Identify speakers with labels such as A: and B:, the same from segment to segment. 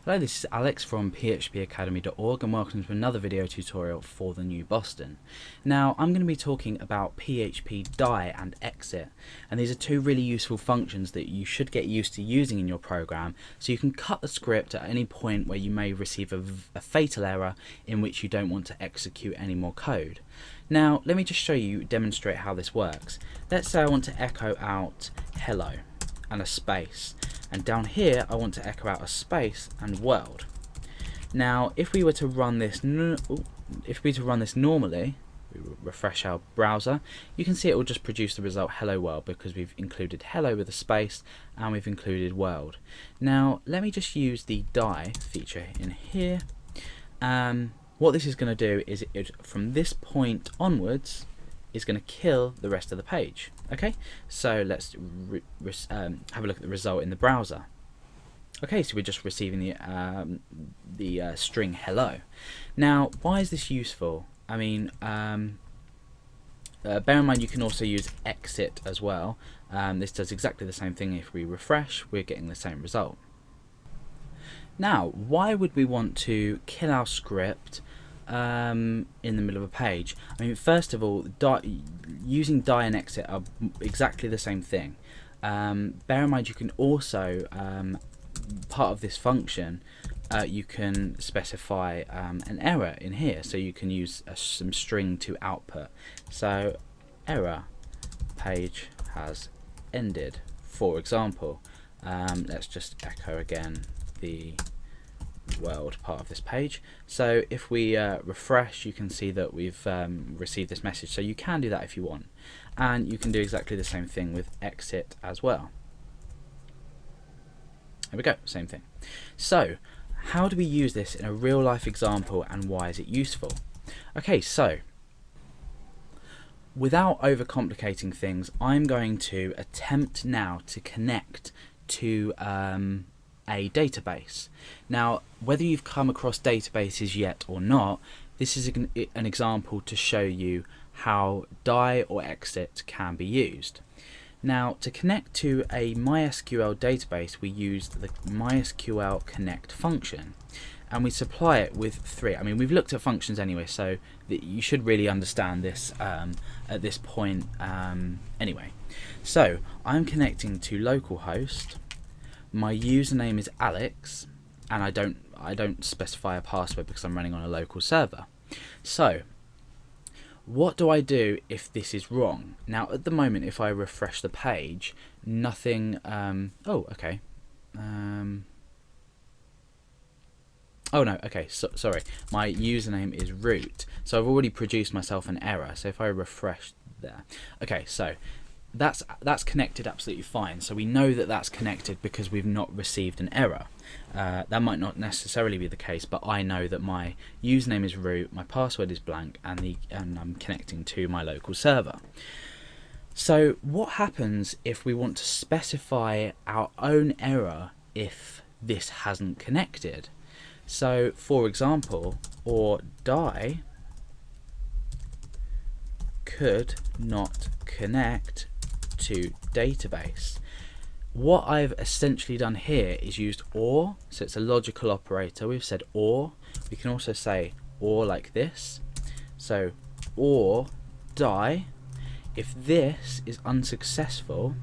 A: Hello, this is Alex from phpacademy.org and welcome to another video tutorial for the New Boston. Now I'm going to be talking about PHP die and exit, and these are two really useful functions that you should get used to using in your program so you can cut the script at any point where you may receive a fatal error in which you don't want to execute any more code. Now let me just demonstrate how this works. Let's say I want to echo out hello and a space. And down here I want to echo out a space and world. Now if we were to run this normally, we refresh our browser, you can see it will just produce the result hello world because we've included hello with a space and we've included world. Now let me just use the die feature in here. What this is going to do is from this point onwards is going to kill the rest of the page. Okay, so let's have a look at the result in the browser. Okay, so we're just receiving the string hello. Now, why is this useful? I mean, bear in mind you can also use exit as well. This does exactly the same thing. If we refresh, we're getting the same result. Now, why would we want to kill our script in the middle of a page? I mean, first of all, using die and exit are exactly the same thing. Bear in mind you can also, part of this function, you can specify an error in here, so you can use some string to output. So error, page has ended, for example. Let's just echo again the world part of this page. So if we refresh, you can see that we've received this message. So you can do that if you want, and you can do exactly the same thing with exit as well. There we go, same thing. So how do we use this in a real life example and why is it useful? Okay, so without overcomplicating things, I'm going to attempt now to connect to a database. Now, whether you've come across databases yet or not, this is an example to show you how die or exit can be used. Now, to connect to a MySQL database, we use the MySQL connect function, and we supply it with three. I mean, we've looked at functions anyway, so that you should really understand this at this point anyway. So I'm connecting to localhost. My username is Alex, and I don't specify a password because I'm running on a local server. So what do I do if this is wrong? Now at the moment, if I refresh the page, nothing. Oh, okay. Oh no, okay, sorry. My username is root, so I've already produced myself an error. So if I refresh there, okay, so that's connected absolutely fine. So we know that that's connected because we've not received an error. That might not necessarily be the case, but I know that my username is root, my password is blank, and I'm connecting to my local server. So what happens if we want to specify our own error if this hasn't connected? So for example, or die could not connect to database. What I've essentially done here is used or, so it's a logical operator. We've said or. We can also say or like this. So or die, if this is unsuccessful,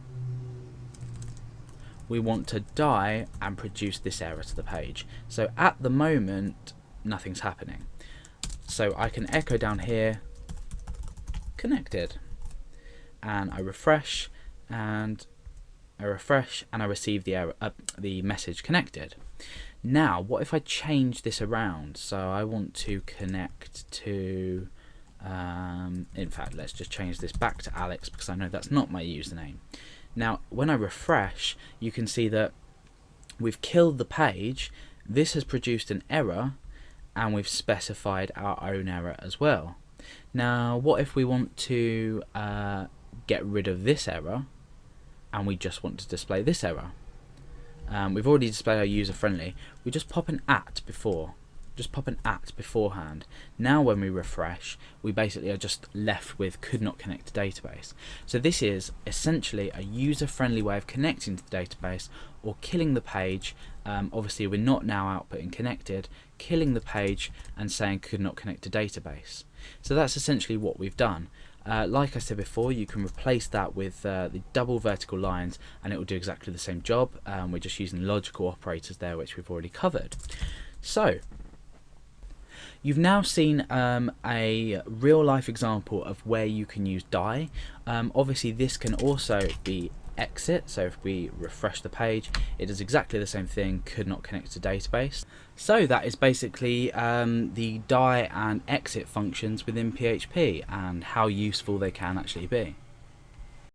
A: we want to die and produce this error to the page. So at the moment nothing's happening, so I can echo down here connected, and I refresh and I receive the error, the message connected. Now what if I change this around? So I want to connect to in fact, let's just change this back to Alex because I know that's not my username. Now when I refresh, you can see that we've killed the page. This has produced an error, and we've specified our own error as well. Now what if we want to get rid of this error and we just want to display this error? We've already displayed our user friendly. We just pop an @ before, just pop an at beforehand. Now when we refresh, we basically are just left with could not connect to database. So this is essentially a user-friendly way of connecting to the database, or killing the page. Obviously we're not now outputting connected, killing the page and saying could not connect to database. So that's essentially what we've done. Like I said before, you can replace that with the double vertical lines and it will do exactly the same job. We're just using logical operators there, which we've already covered. So you've now seen a real life example of where you can use die. Obviously this can also be exit, so if we refresh the page it does exactly the same thing, could not connect to database. So that is basically the die and exit functions within PHP and how useful they can actually be.